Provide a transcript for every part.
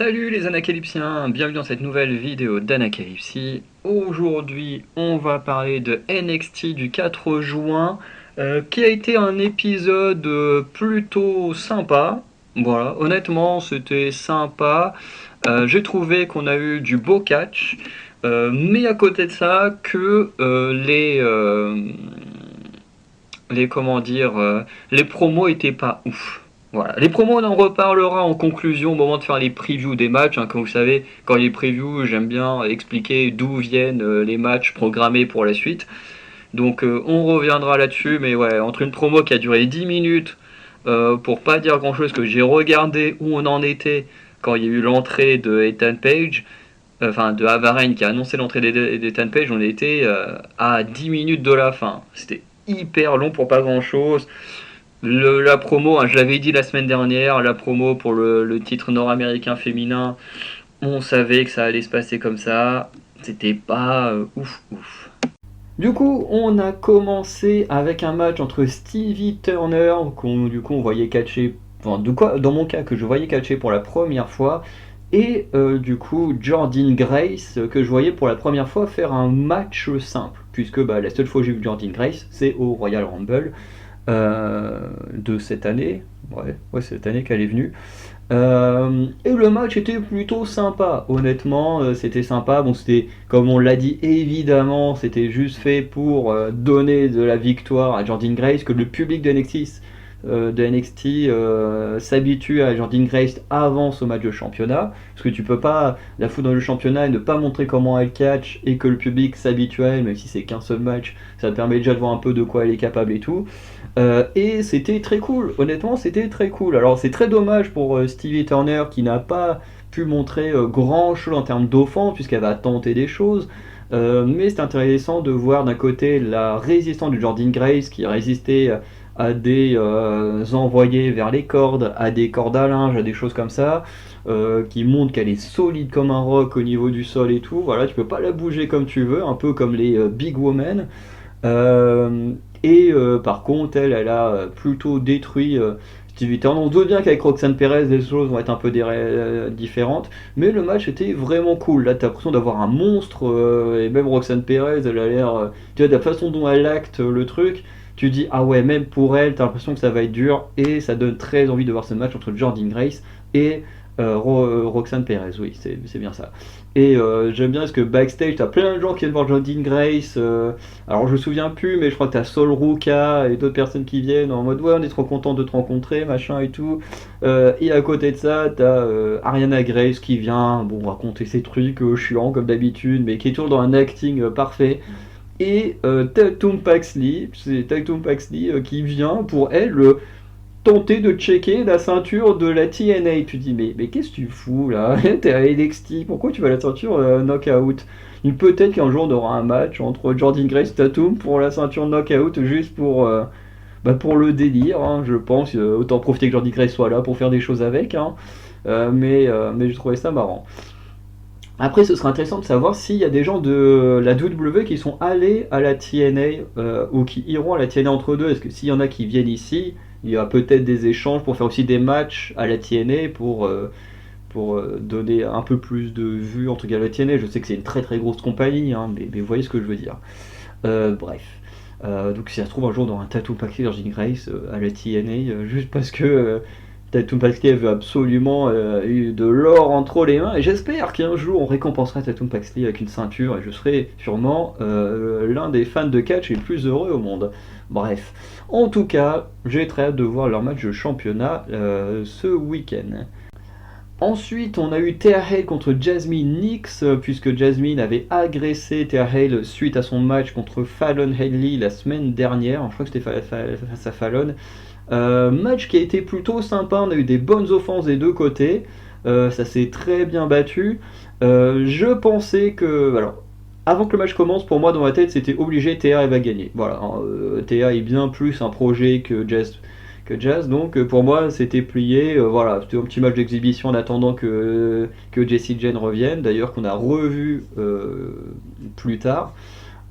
Salut les Anacalypsiens, bienvenue dans cette nouvelle vidéo d'Anacalypsie. Aujourd'hui, on va parler de NXT du 4 juin, qui a été un épisode plutôt sympa. Voilà, honnêtement, c'était sympa. J'ai trouvé qu'on a eu du beau catch, mais à côté de ça, que les comment dire, les promos étaient pas ouf. Voilà. Les promos, on en reparlera en conclusion au moment de faire les previews des matchs. Hein. Comme vous savez, quand les previews, j'aime bien expliquer d'où viennent les matchs programmés pour la suite. Donc on reviendra là-dessus. Mais ouais, entre une promo qui a duré 10 minutes, pour pas dire grand-chose, que j'ai regardé où on en était quand il y a eu l'entrée de Ethan Page, enfin de Havaren qui a annoncé l'entrée d'Ethan Page, on était à 10 minutes de la fin. C'était hyper long pour pas grand-chose. La promo, hein, je l'avais dit la semaine dernière, la promo pour le titre nord-américain féminin, on savait que ça allait se passer comme ça. C'était pas ouf ouf. Du coup, on a commencé avec un match entre Stevie Turner, on voyait catcher, enfin, dans mon cas, que je voyais catcher pour la première fois, et du coup, Jordynne Grace, que je voyais pour la première fois faire un match simple, puisque la seule fois que j'ai vu Jordynne Grace, c'est au Royal Rumble de cette année. Ouais, c'est cette année qu'elle est venue. Et le match était plutôt sympa, honnêtement, c'était sympa. Bon, c'était, comme on l'a dit, évidemment, c'était juste fait pour donner de la victoire à Jordynne Grace, que le public de NXT s'habitue à Jordynne Grace avant ce match de championnat, parce que tu peux pas la foutre dans le championnat et ne pas montrer comment elle catch et que le public s'habitue à elle, même si c'est qu'un seul match, ça te permet déjà de voir un peu de quoi elle est capable et tout. Et c'était très cool, honnêtement c'était très cool. Alors c'est très dommage pour Stevie Turner qui n'a pas pu montrer grand chose en termes d'offense puisqu'elle va tenter des choses. Mais c'est intéressant de voir d'un côté la résistance de Jordynne Grace qui résistait à des envoyés vers les cordes, à des cordes à linge, à des choses comme ça, qui montre qu'elle est solide comme un roc au niveau du sol et tout. Voilà, tu peux pas la bouger comme tu veux, un peu comme les big women. Par contre, elle a plutôt détruit Stevie Turner. On se doute bien qu'avec Roxanne Perez, les choses vont être un peu différentes, mais le match était vraiment cool. Là, t'as l'impression d'avoir un monstre, et même Roxanne Perez, elle a l'air. Tu vois, de la façon dont elle acte le truc, tu dis, ah ouais, même pour elle, t'as l'impression que ça va être dur, et ça donne très envie de voir ce match entre Jordynne Grace et Roxanne Perez, oui, c'est bien ça. Et j'aime bien parce que backstage, t'as plein de gens qui viennent voir Jordynne Grace. Alors je me souviens plus, mais je crois que t'as Sol Ruka et d'autres personnes qui viennent en mode ouais, on est trop content de te rencontrer, machin et tout. Et à côté de ça, t'as Ariana Grace qui vient, bon, raconter ses trucs chiants comme d'habitude, mais qui est toujours dans un acting parfait. Et Tatum Paxley, c'est Tatum Paxley qui vient pour elle tenter de checker la ceinture de la TNA. Tu dis, mais qu'est-ce que tu fous là? T'es à NXT, pourquoi tu vas à la ceinture knockout? Peut-être qu'un jour on aura un match entre Jordynne Grace et Tatum pour la ceinture knockout, juste pour le délire, hein, je pense. Autant profiter que Jordynne Grace soit là pour faire des choses avec, hein. Mais je trouvais ça marrant. Après, ce sera intéressant de savoir s'il y a des gens de la WWE qui sont allés à la TNA ou qui iront à la TNA entre deux. Est-ce que s'il y en a qui viennent ici, il y aura peut-être des échanges pour faire aussi des matchs à la TNA pour donner un peu plus de vues entre guillemets à la TNA. Je sais que c'est une très très grosse compagnie, hein, mais vous voyez ce que je veux dire. Bref. Donc si ça se trouve un jour dans un tattoo paquet Virgin Grace à la TNA, juste parce que Tatum Paxley veut absolument de l'or entre les mains, et j'espère qu'un jour on récompensera Tatum Paxley avec une ceinture, et je serai sûrement l'un des fans de catch les plus heureux au monde. Bref, en tout cas, j'ai très hâte de voir leur match de championnat ce week-end. Ensuite, on a eu Thea Hale contre Jasmine Nix, puisque Jasmine avait agressé Thea Hale suite à son match contre Fallon Henley la semaine dernière. Je crois que c'était face à Fallon. Match qui a été plutôt sympa, on a eu des bonnes offenses des deux côtés, ça s'est très bien battu. Je pensais que. Alors, avant que le match commence, pour moi dans ma tête c'était obligé, Thea elle va gagner. Voilà, hein, Thea est bien plus un projet que Jazz, donc pour moi c'était plié. Voilà, c'était un petit match d'exhibition en attendant que Jessie Jane revienne, d'ailleurs qu'on a revu plus tard.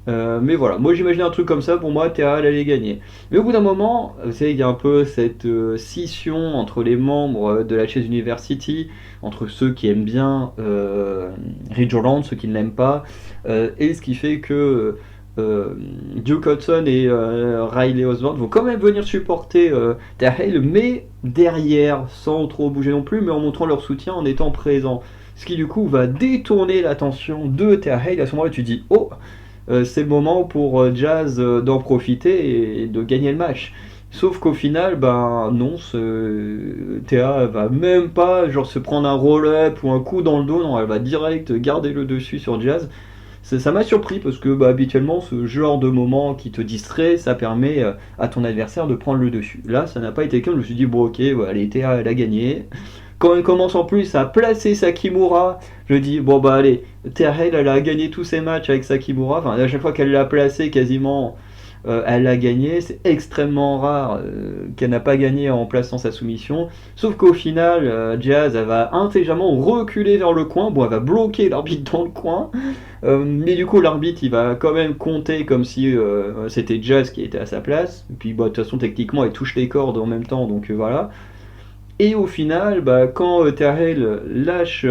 Mais voilà, moi j'imaginais un truc comme ça, pour moi Théa elle allait gagner. Mais au bout d'un moment, vous savez, il y a un peu cette scission entre les membres de la Chess University, entre ceux qui aiment bien Ridgeland, ceux qui ne l'aiment pas, et ce qui fait que euh, Duke Hudson et Riley Osborne vont quand même venir supporter Thea Hale, mais derrière, sans trop bouger non plus, mais en montrant leur soutien, en étant présent. Ce qui du coup va détourner l'attention de Thea Hale. À ce moment-là, tu dis, oh, c'est le moment pour Jazz d'en profiter et de gagner le match. Sauf qu'au final, ben non, Théa va même pas genre se prendre un roll-up ou un coup dans le dos, non, elle va direct garder le dessus sur Jazz. Ça m'a surpris parce que bah, habituellement, ce genre de moment qui te distrait, ça permet à ton adversaire de prendre le dessus. Là, ça n'a pas été le cas, je me suis dit, bon, ok, ouais, allez, Théa, elle a gagné. Quand elle commence en plus à placer Sakimura, je dis bon bah allez, Terrell elle a gagné tous ses matchs avec Sakimura, enfin à chaque fois qu'elle l'a placé quasiment elle l'a gagné, c'est extrêmement rare qu'elle n'a pas gagné en plaçant sa soumission, sauf qu'au final Jazz elle va intelligemment reculer vers le coin, bon elle va bloquer l'arbitre dans le coin, mais du coup l'arbitre il va quand même compter comme si c'était Jazz qui était à sa place, et puis bah, de toute façon techniquement elle touche les cordes en même temps donc voilà. Et au final, bah, quand Terrell lâche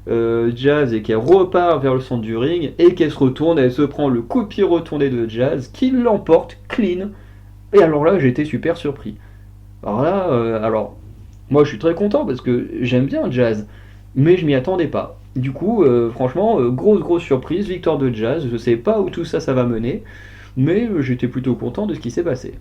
Jazz et qu'elle repart vers le centre du ring et qu'elle se retourne, elle se prend le coup de pied retourné de Jazz qui l'emporte clean. Et alors là, j'étais super surpris. Alors là, moi je suis très content parce que j'aime bien Jazz, mais je m'y attendais pas. Du coup, franchement, grosse surprise, victoire de Jazz. Je sais pas où tout ça va mener, mais j'étais plutôt content de ce qui s'est passé.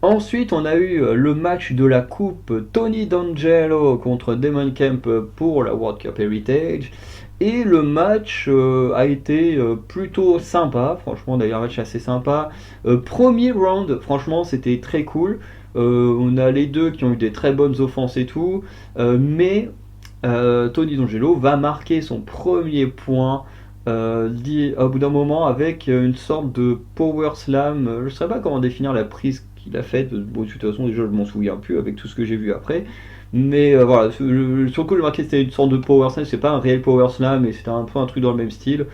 Ensuite, on a eu le match de la coupe Tony D'Angelo contre Damon Kemp pour la World Cup Heritage. Et le match a été plutôt sympa, franchement d'ailleurs un match assez sympa. Premier round, franchement c'était très cool. On a les deux qui ont eu des très bonnes offenses et tout. Mais Tony D'Angelo va marquer son premier point au bout d'un moment avec une sorte de power slam. Je ne sais pas comment définir la prise qu'il a faite. Bon, de toute façon, déjà, je m'en souviens plus avec tout ce que j'ai vu après. Mais voilà, sur le coup, le marqué c'était une sorte de power slam. C'est pas un réel power slam, mais c'était un peu un truc dans le même style.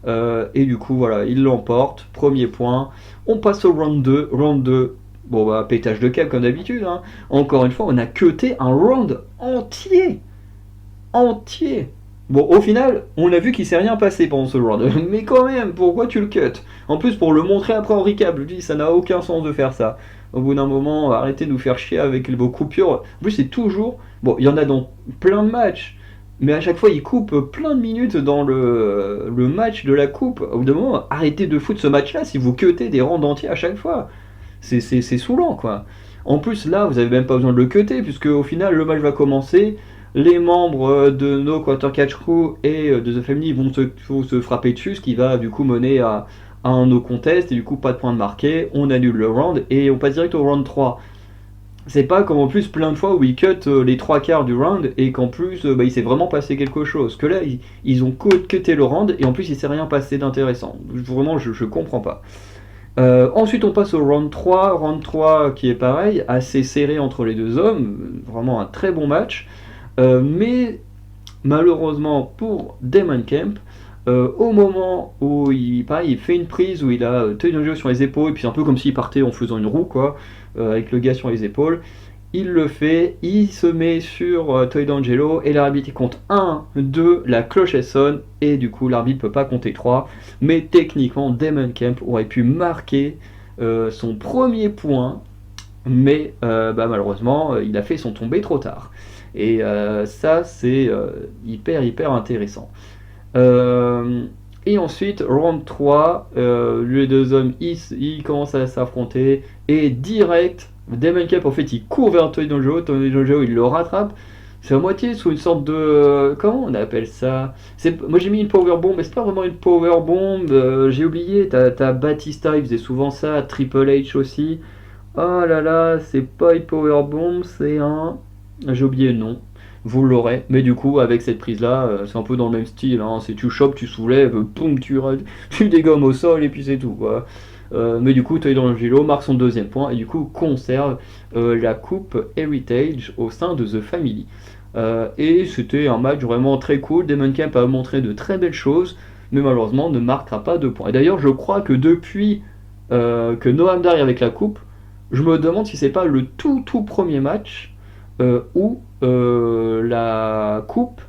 Et du coup, voilà, il l'emporte. Premier point. On passe au round 2. Round 2. Bon, bah, pétage de câble comme d'habitude, hein. Encore une fois, on a cuté un round entier. Bon, au final, on a vu qu'il s'est rien passé pendant ce round. Mais quand même, pourquoi tu le cut? En plus, pour le montrer après en recap, je dis, ça n'a aucun sens de faire ça. Au bout d'un moment, arrêtez de nous faire chier avec vos coupures. En plus, c'est toujours. Bon, il y en a dans plein de matchs. Mais à chaque fois, ils coupent plein de minutes dans le match de la coupe. Au bout d'un moment, arrêtez de foutre ce match-là si vous cuttez des rounds entiers à chaque fois. C'est saoulant, quoi. En plus, là, vous avez même pas besoin de le cutter, puisque au final, le match va commencer. Les membres de No Quarter Catch Crew et de The Family vont se frapper dessus, ce qui va du coup mener à un no contest, et du coup, pas de point de marqué. On annule le round et on passe direct au round 3. C'est pas comme en plus plein de fois où ils cut les trois quarts du round et qu'en plus bah, il s'est vraiment passé quelque chose. Que là, ils ont cuté le round et en plus il s'est rien passé d'intéressant. Vraiment, je comprends pas. Ensuite, on passe au round 3. Round 3 qui est pareil, assez serré entre les deux hommes. Vraiment un très bon match. Mais malheureusement pour Damon Kemp, au moment où pareil, il fait une prise où il a Toy D'Angelo sur les épaules, et puis c'est un peu comme s'il partait en faisant une roue, quoi, avec le gars sur les épaules. Il le fait, il se met sur Toy D'Angelo, et l'arbitre il compte 1, 2, la cloche elle sonne, et du coup l'arbitre peut pas compter 3. Mais techniquement, Damon Kemp aurait pu marquer son premier point, mais bah, malheureusement, il a fait son tombé trop tard. Et ça, c'est hyper intéressant. Euh, et ensuite, round 3, les deux hommes, ils commencent à s'affronter. Et direct, Damon Cap, en fait, il court vers Tony Donjo, il le rattrape. C'est à moitié sous une sorte de... comment on appelle ça? Moi j'ai mis une power bomb, mais c'est pas vraiment une power bomb. J'ai oublié, t'as Batista, il faisait souvent ça, Triple H aussi. Oh là là, c'est pas une power bomb, c'est un... J'ai oublié le nom. Vous l'aurez, mais du coup, avec cette prise-là, c'est un peu dans le même style, hein. C'est tu chopes, tu soulèves, boum, tu dégommes au sol et puis c'est tout, quoi. Mais du coup, Toy dans le Gilo marque son deuxième point et du coup conserve la coupe Heritage au sein de The Family. Et c'était un match vraiment très cool. Damon Camp a montré de très belles choses. mais malheureusement ne marquera pas de points. Et d'ailleurs, je crois que depuis que Noam Dar est avec la coupe, je me demande si c'est pas le tout premier match où la coupe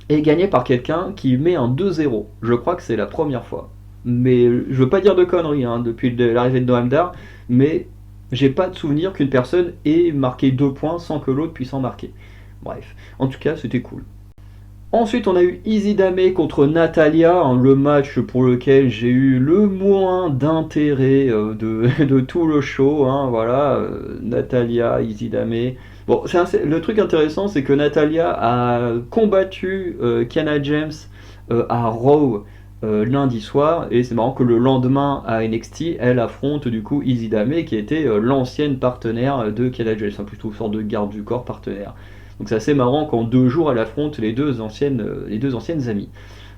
est gagnée par quelqu'un qui met un 2-0. Je crois que c'est la première fois. Mais je veux pas dire de conneries hein, depuis l'arrivée de Noam Dar, mais j'ai pas de souvenir qu'une personne ait marqué 2 points sans que l'autre puisse en marquer. Bref, en tout cas, c'était cool. Ensuite, on a eu Easy Dame contre Natalia, hein, le match pour lequel j'ai eu le moins d'intérêt de tout le show. Hein, voilà, Natalia, Easy Dame. Bon, le truc intéressant, c'est que Natalia a combattu Kiana James à Raw lundi soir, et c'est marrant que le lendemain à NXT, elle affronte du coup Easy Dame, qui était l'ancienne partenaire de Kiana James, enfin, plutôt une sorte de garde du corps partenaire. Donc c'est assez marrant qu'en 2 jours elle affronte les deux anciennes amies.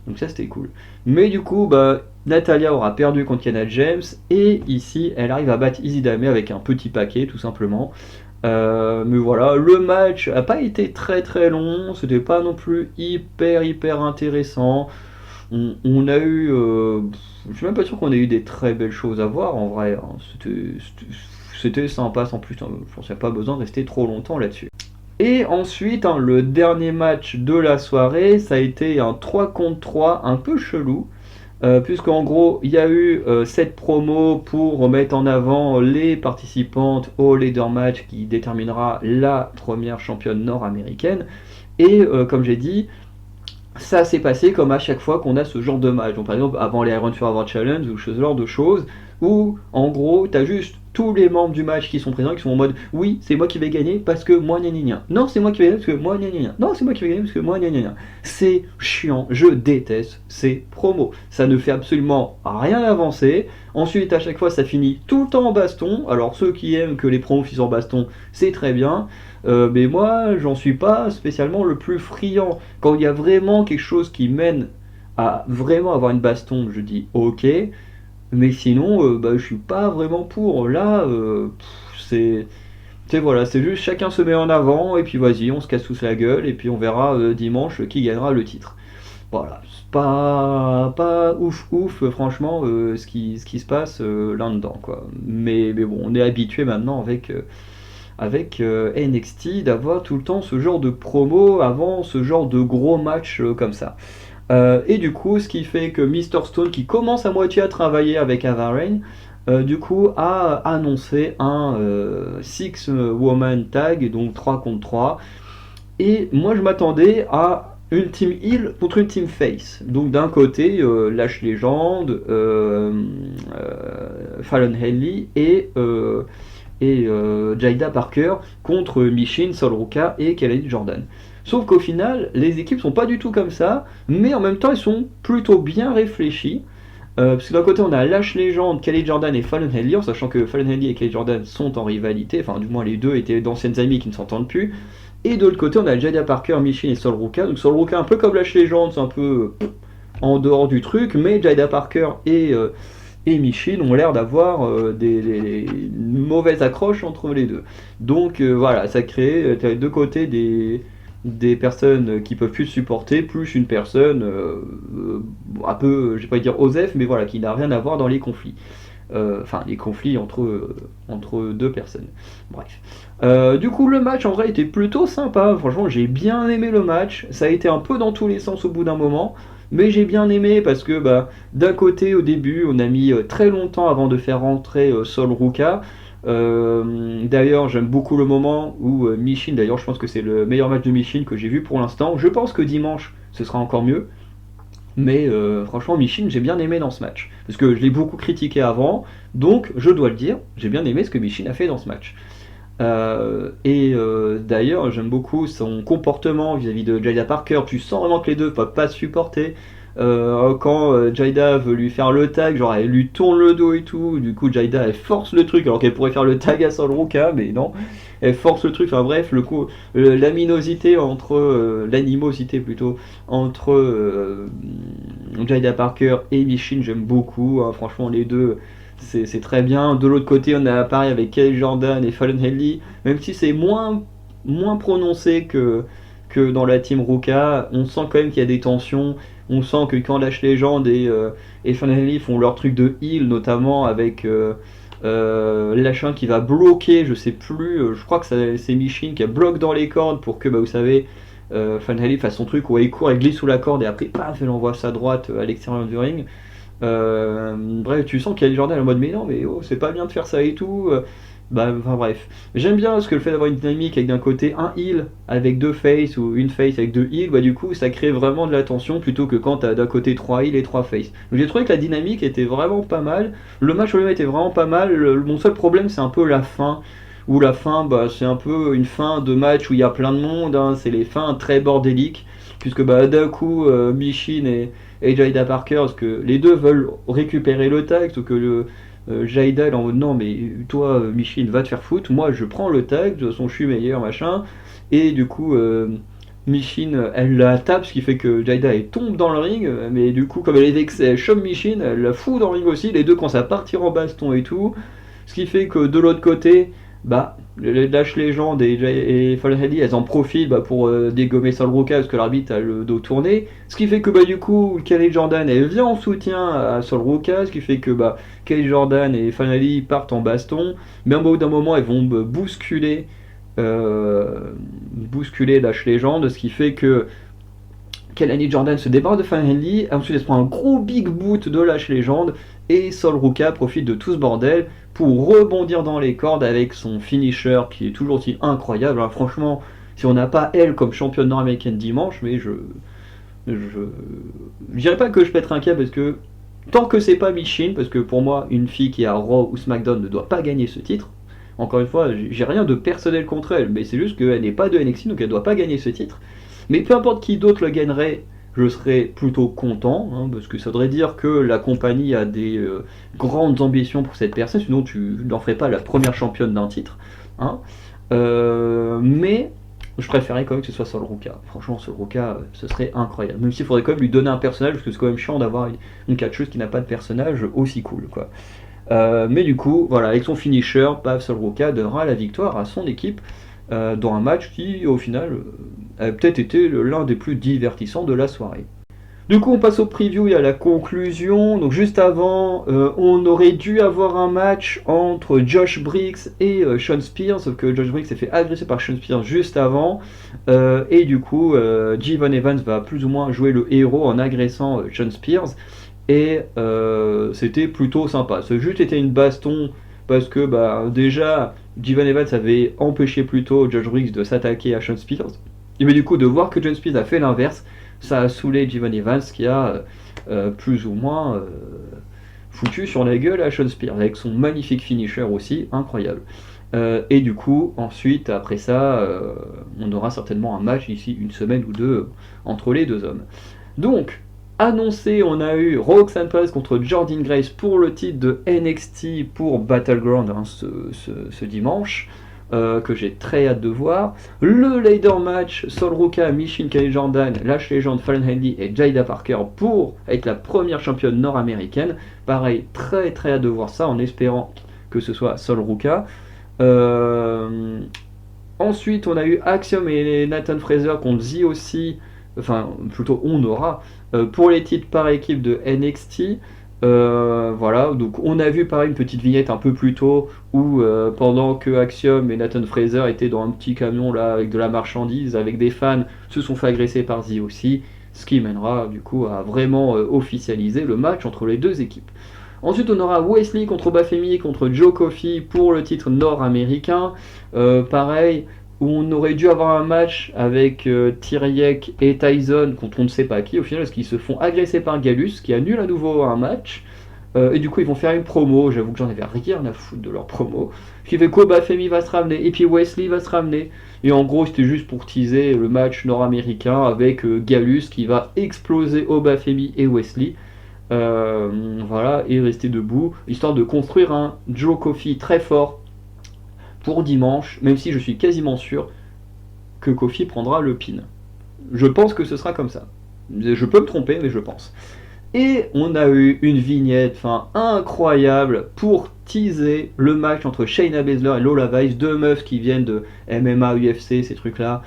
Donc ça c'était cool. Mais du coup, bah, Natalia aura perdu contre Kiana James et ici elle arrive à battre Easy Dame avec un petit paquet tout simplement. Mais voilà, le match a pas été très long, c'était pas non plus hyper intéressant. On a eu, je suis même pas sûr qu'on ait eu des très belles choses à voir en vrai. Hein. C'était sympa sans plus, hein. Je pense qu'il n'y a pas besoin de rester trop longtemps là-dessus. Et ensuite, hein, le dernier match de la soirée, ça a été un 3 contre 3 un peu chelou. Puisqu'en gros, il y a eu cette promo pour mettre en avant les participantes au leader match qui déterminera la première championne nord-américaine. Et comme j'ai dit, ça s'est passé comme à chaque fois qu'on a ce genre de match. Donc par exemple, avant les Iron Forever Challenge ou ce genre de choses, où en gros, t'as juste tous les membres du match qui sont présents, qui sont en mode oui, c'est moi qui vais gagner parce que moi gna gna gna. Non, c'est moi qui vais gagner parce que moi gna gna gna. Non, c'est moi qui vais gagner parce que moi gna gna gna. C'est chiant, je déteste ces promos. Ça ne fait absolument rien avancer. Ensuite, à chaque fois, ça finit tout le temps en baston. Alors ceux qui aiment que les promos finissent en baston, c'est très bien. Mais moi, j'en suis pas spécialement le plus friand. Quand il y a vraiment quelque chose qui mène à vraiment avoir une baston, je dis ok. Mais sinon, bah, je suis pas vraiment pour. Là, voilà, c'est juste chacun se met en avant et puis vas-y, on se casse tous la gueule et puis on verra dimanche qui gagnera le titre. Voilà, c'est pas ouf, franchement, ce qui se passe là-dedans, quoi. Mais bon, on est habitué maintenant avec NXT d'avoir tout le temps ce genre de promo avant ce genre de gros match comme ça. Et du coup, ce qui fait que Mr. Stone, qui commence à moitié à travailler avec Ava Raine, du coup, a annoncé un Six-Woman Tag, donc 3 contre 3. Et moi, je m'attendais à une team heel contre une team face. Donc d'un côté, Lash Legend, Fallon Henley et Jayda Parker contre Michin, Sol Ruka et Kelly Jordan. Sauf qu'au final, les équipes sont pas du tout comme ça, mais en même temps, elles sont plutôt bien réfléchies. Parce que d'un côté, on a Lash Legend, Kelly Jordan et Fallon Henley, en sachant que Fallon Henley et Kelly Jordan sont en rivalité, enfin, du moins, les deux étaient d'anciennes amies qui ne s'entendent plus. Et de l'autre côté, on a Jayda Parker, Michin et Sol Ruka. Donc, Sol Ruka, un peu comme Lash Legend, c'est un peu en dehors du truc, mais Jayda Parker et Michin ont l'air d'avoir des mauvaises accroches entre les deux. Donc voilà, ça crée de deux côtés des personnes qui peuvent plus supporter, plus une personne un peu, je vais pas dire osef, mais voilà, qui n'a rien à voir dans les conflits. Enfin, les conflits entre deux personnes. Bref. Du coup, le match en vrai était plutôt sympa. Franchement, j'ai bien aimé le match. Ça a été un peu dans tous les sens au bout d'un moment. Mais j'ai bien aimé parce que bah, d'un côté, au début, on a mis très longtemps avant de faire rentrer Sol Ruka. D'ailleurs, j'aime beaucoup le moment où Michin, d'ailleurs, je pense que c'est le meilleur match de Michin que j'ai vu pour l'instant. Je pense que dimanche, ce sera encore mieux. Mais franchement, Michin, j'ai bien aimé dans ce match. Parce que je l'ai beaucoup critiqué avant, donc je dois le dire, j'ai bien aimé ce que Michin a fait dans ce match. D'ailleurs, j'aime beaucoup son comportement vis-à-vis de Jayda Parker. Tu sens vraiment que les deux ne peuvent pas se supporter. Quand Jayda veut lui faire le tag, genre elle lui tourne le dos et tout, du coup Jayda elle force le truc alors qu'elle pourrait faire le tag à Sol Ruka, mais non, elle force le truc. Enfin bref, le coup, l'animosité plutôt entre Jayda Parker et Michin, j'aime beaucoup. Hein, franchement, les deux, c'est très bien. De l'autre côté, on a pareil avec Kelly Jordan et Fallon Henley, même si c'est moins prononcé que dans la team Ruka. On sent quand même qu'il y a des tensions. On sent que quand Lash Legend et Finally font leur truc de heal, notamment avec Lachin qui va bloquer, je sais plus, je crois que c'est Michin qui a bloqué dans les cordes pour que, bah, vous savez, Finally fasse son truc où il court, il glisse sous la corde et après, paf, elle envoie sa droite à l'extérieur du ring. Bref, tu sens qu'il y a le Jordan en mode mais non, mais oh, c'est pas bien de faire ça et tout. Bah, enfin bref. J'aime bien parce que le fait d'avoir une dynamique avec d'un côté un heal avec deux face ou une face avec deux heals, bah du coup ça crée vraiment de la tension plutôt que quand t'as d'un côté trois heals et trois face. Donc j'ai trouvé que la dynamique était vraiment pas mal. Le match lui était vraiment pas mal. Mon seul problème c'est un peu la fin. Où la fin, bah, c'est un peu une fin de match où il y a plein de monde, hein. C'est les fins très bordéliques. Puisque bah, d'un coup, Michin et Jada Parker, parce que les deux veulent récupérer le tag, sauf que Jada est en mode non, mais toi, Michin, va te faire foutre, moi je prends le tag, de toute façon je suis meilleur, machin. Et du coup, Michin, elle la tape, ce qui fait que Jada elle tombe dans le ring, mais du coup, comme elle est vexée, elle chope Michin, elle la fout dans le ring aussi, les deux commencent à partir en baston et tout. Ce qui fait que de l'autre côté, bah, les Lash Legend et Fall Ready, elles en profitent bah, pour dégommer Sol Ruka parce que l'arbitre a le dos tourné. Ce qui fait que bah, du coup, Kelly Jordan elle vient en soutien à Sol Ruka, ce qui fait que bah, Kelly Jordan et Finally partent en baston. Mais au bout d'un moment, elles vont bousculer Lash Legend, ce qui fait que Kelly Jordan se débarrasse de Finally, ensuite elle se prend un gros big boot de Lash Legend, et Sol Ruka profite de tout ce bordel pour rebondir dans les cordes avec son finisher qui est toujours aussi incroyable. Alors, franchement, si on n'a pas elle comme championne nord-américaine dimanche, mais je dirais pas que je pèterai un câble parce que tant que c'est pas Michin, parce que pour moi, une fille qui est à Raw ou SmackDown ne doit pas gagner ce titre. Encore une fois, j'ai rien de personnel contre elle, mais c'est juste qu'elle n'est pas de NXT, donc elle doit pas gagner ce titre. Mais peu importe qui d'autre le gagnerait, je serais plutôt content, hein, parce que ça voudrait dire que la compagnie a des grandes ambitions pour cette personne, sinon tu n'en ferais pas la première championne d'un titre. Hein. Mais je préférais quand même que ce soit Sol Ruka. Franchement, Sol Ruka, ce serait incroyable. Même s'il faudrait quand même lui donner un personnage, parce que c'est quand même chiant d'avoir une catcheuse qui n'a pas de personnage aussi cool, quoi. Mais du coup, voilà, avec son finisher, paf, Sol Ruka donnera la victoire à son équipe dans un match qui, au final, a peut-être été l'un des plus divertissants de la soirée. Du coup, on passe au preview et à la conclusion. Donc, juste avant, on aurait dû avoir un match entre Josh Briggs et Sean Spears, sauf que Josh Briggs s'est fait agresser par Sean Spears juste avant. Et du coup, Jevon Evans va plus ou moins jouer le héros en agressant Sean Spears. Et c'était plutôt sympa. Ça a juste été une baston parce que bah, déjà, Jevon Evans avait empêché plutôt Josh Briggs de s'attaquer à Sean Spears. Et mais du coup, de voir que Sean Spears a fait l'inverse, ça a saoulé Jevon Evans qui a plus ou moins foutu sur la gueule à Sean Spears avec son magnifique finisher aussi, incroyable. Et du coup, ensuite, après ça, on aura certainement un match d'ici une semaine ou deux entre les deux hommes. Donc, annoncé, on a eu Roxanne Perez contre Jordynne Grace pour le titre de NXT pour Battleground hein, ce dimanche. Que j'ai très hâte de voir. Le ladder match, Sol Ruka, Michin, Kelly Jordan, Lash Legend, Fallon Henley et Jada Parker pour être la première championne nord-américaine. Pareil, très très hâte de voir ça en espérant que ce soit Sol Ruka. Ensuite, on a eu Axiom et Nathan Fraser contre Z aussi. Enfin, plutôt on aura pour les titres par équipe de NXT. Voilà, donc on a vu pareil une petite vignette un peu plus tôt où pendant que Axiom et Nathan Fraser étaient dans un petit camion là avec de la marchandise, avec des fans, se sont fait agresser par Z aussi, ce qui mènera du coup à vraiment officialiser le match entre les deux équipes. Ensuite on aura Wesley contre Bafemi contre Joe Coffey pour le titre nord-américain. Pareil, où on aurait dû avoir un match avec Tyriek et Tyson contre on ne sait pas qui au final parce qu'ils se font agresser par Gallus qui annule à nouveau un match et du coup ils vont faire une promo. J'avoue que j'en avais rien à foutre de leur promo, ce qui fait que Bafemi va se ramener et puis Wesley va se ramener et en gros c'était juste pour teaser le match nord-américain avec Gallus qui va exploser Bafemi et Wesley. Voilà, et rester debout histoire de construire un Joe Coffey très fort pour dimanche, même si je suis quasiment sûr que Kofi prendra le pin. Je pense que ce sera comme ça. Je peux me tromper, mais je pense. Et on a eu une vignette incroyable pour teaser le match entre Shayna Baszler et Lola Vice, deux meufs qui viennent de MMA, UFC, ces trucs-là,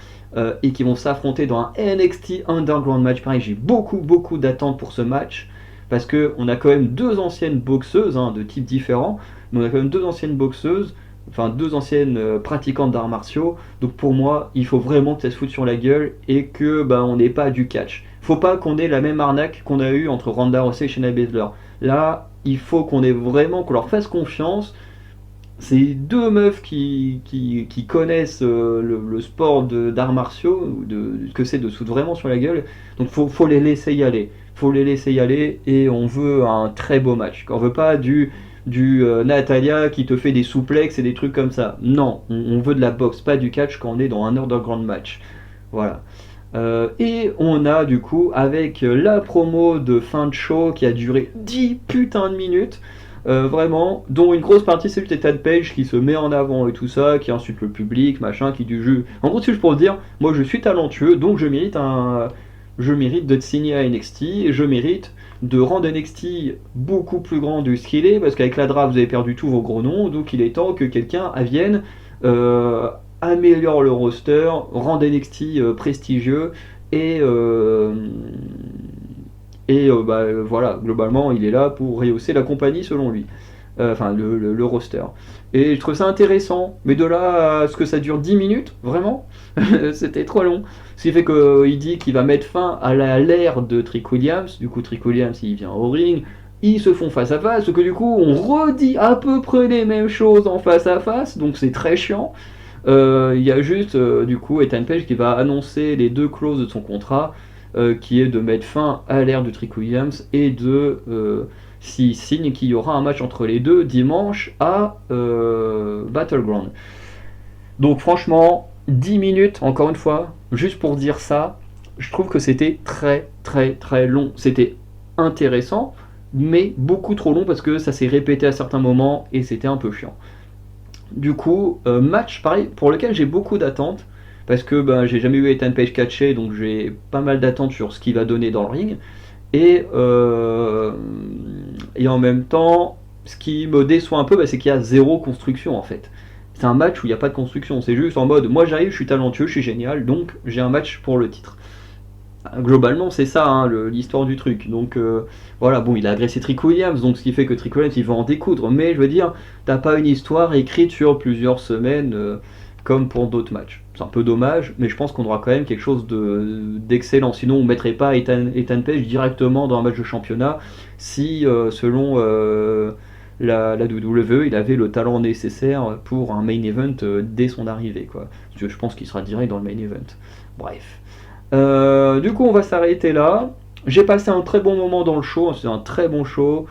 et qui vont s'affronter dans un NXT Underground match. Pareil, j'ai beaucoup d'attentes pour ce match, parce qu'on a quand même deux anciennes boxeuses, de types différents, mais on a quand même deux anciennes boxeuses, enfin deux anciennes pratiquantes d'arts martiaux, donc pour moi, il faut vraiment que ça se foute sur la gueule, et que on n'ait pas du catch. Faut pas qu'on ait la même arnaque qu'on a eu entre Ronda Rousey et Shayna Baszler. Là, il faut qu'on leur fasse confiance. C'est deux meufs qui connaissent le sport d'arts martiaux, que c'est de se foutre vraiment sur la gueule. Donc faut les laisser y aller. Faut les laisser y aller et on veut un très beau match. On veut pas du Natalia qui te fait des souplexes et des trucs comme ça. Non, on veut de la boxe, pas du catch quand on est dans un underground match. Voilà. Et on a du coup avec la promo de fin de show qui a duré 10 putains de minutes, vraiment, dont une grosse partie c'est juste Ethan Page qui se met en avant et tout ça, qui insulte le public, machin, qui du jeu. En gros, c'est juste pour dire, moi je suis talentueux, donc je mérite d'être signé à NXT, et je mérite de rendre NXT beaucoup plus grand de ce qu'il est, parce qu'avec la draft vous avez perdu tous vos gros noms, donc il est temps que quelqu'un vienne améliore le roster, rend NXT prestigieux voilà, globalement il est là pour rehausser la compagnie selon lui, enfin le roster. Et je trouve ça intéressant, mais de là à ce que ça dure 10 minutes, vraiment, c'était trop long. Ce qui fait qu'il dit qu'il va mettre fin à l'ère de Trick Williams, du coup Trick Williams il vient au ring, ils se font face à face, que du coup on redit à peu près les mêmes choses en face à face, donc c'est très chiant. Il y a juste du coup Ethan Page qui va annoncer les deux clauses de son contrat, qui est de mettre fin à l'ère de Trick Williams et s'il signe qu'il y aura un match entre les deux dimanche à Battleground. Donc franchement, 10 minutes encore une fois, juste pour dire ça, je trouve que c'était très long. C'était intéressant, mais beaucoup trop long parce que ça s'est répété à certains moments et c'était un peu chiant. Du coup, match pareil pour lequel j'ai beaucoup d'attentes parce que j'ai jamais eu Ethan Page catché, donc j'ai pas mal d'attentes sur ce qu'il va donner dans le ring et en même temps, ce qui me déçoit un peu, c'est qu'il y a zéro construction en fait. C'est un match où il n'y a pas de construction, c'est juste en mode moi j'arrive, je suis talentueux, je suis génial, donc j'ai un match pour le titre. Globalement, c'est ça l'histoire du truc. Donc voilà, bon, il a agressé Trick Williams, donc ce qui fait que Trick Williams il va en découdre. Mais je veux dire, t'as pas une histoire écrite sur plusieurs semaines comme pour d'autres matchs. C'est un peu dommage, mais je pense qu'on aura quand même quelque chose d'excellent. Sinon, on mettrait pas Ethan Page directement dans un match de championnat si, selon la WWE, il avait le talent nécessaire pour un main event dès son arrivée, quoi. Parce que je pense qu'il sera direct dans le main event. Bref. Du coup, on va s'arrêter là. J'ai passé un très bon moment dans le show, c'est un très bon show.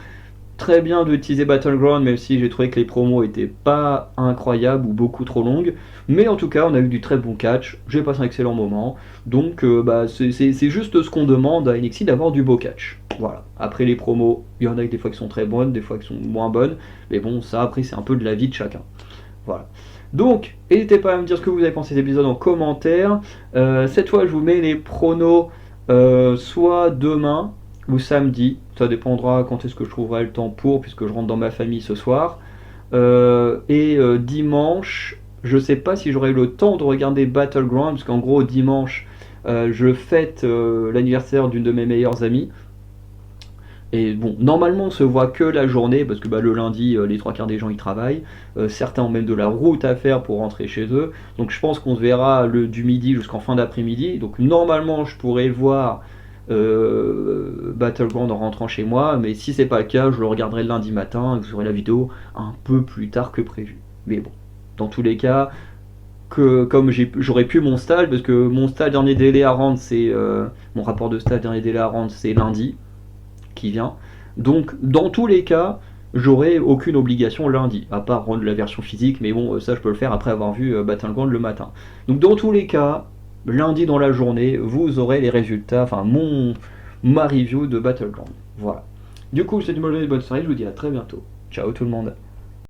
Très bien de teaser Battleground, même si j'ai trouvé que les promos étaient pas incroyables ou beaucoup trop longues. Mais en tout cas, on a eu du très bon catch. J'ai passé un excellent moment. Donc, c'est juste ce qu'on demande à NXT, d'avoir du beau catch. Voilà. Après les promos, il y en a des fois qui sont très bonnes, des fois qui sont moins bonnes. Mais bon, ça après, c'est un peu de la vie de chacun. Voilà. Donc, n'hésitez pas à me dire ce que vous avez pensé de cet épisode en commentaire. Cette fois, je vous mets les pronos soit demain ou samedi. Ça dépendra quand est-ce que je trouverai le temps puisque je rentre dans ma famille ce soir. Dimanche, je sais pas si j'aurai le temps de regarder Battleground, parce qu'en gros, dimanche, je fête l'anniversaire d'une de mes meilleures amies. Et bon, normalement on se voit que la journée, parce que le lundi, les trois quarts des gens y travaillent. Certains ont même de la route à faire pour rentrer chez eux. Donc je pense qu'on se verra du midi jusqu'en fin d'après-midi. Donc normalement je pourrais voir Battleground en rentrant chez moi. Mais si c'est pas le cas, je le regarderai le lundi matin et vous aurez la vidéo un peu plus tard que prévu. Mais bon, dans tous les cas, comme j'aurais pu mon stage, parce que mon stage dernier délai à rendre, c'est mon rapport de stage dernier délai à rendre, c'est lundi qui vient. Donc dans tous les cas, j'aurai aucune obligation lundi, à part rendre la version physique, mais bon, ça je peux le faire après avoir vu Battleground le matin. Donc dans tous les cas, lundi dans la journée, vous aurez les résultats, enfin ma review de Battleground. Voilà. Du coup, c'est une bonne soirée, je vous dis à très bientôt. Ciao tout le monde.